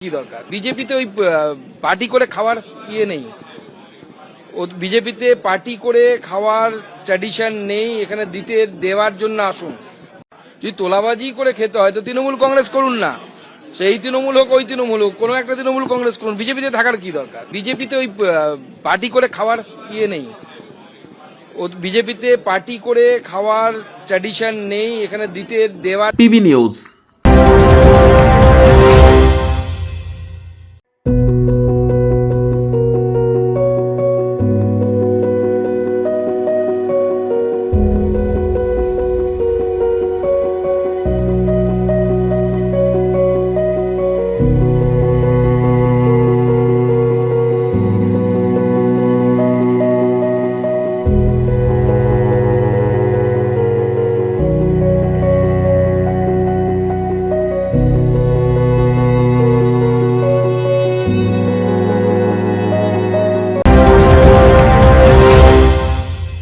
কি দরকার বিজেপিতে ওই পার্টি করে খাওয়ার ইয়ে নেই। ও বিজেপিতে পার্টি করে খাওয়ার ট্র্যাডিশন নেই, এখানে দিতে দেওয়ার জন্য আসুন। যদি তোলাবাজি করে খেতে হয় তো তৃণমূল কংগ্রেস করুন না, সেই তৃণমূল হোক ওই তৃণমূল হোক, কোনো একটা তৃণমূল কংগ্রেস করুন। বিজেপিতে থাকার কি দরকার? বিজেপিতে ওই পার্টি করে খাওয়ার ইয়ে নেই। ও বিজেপিতে পার্টি করে খাওয়ার ট্র্যাডিশন নেই, এখানে দিতে দেওয়ার। PB news.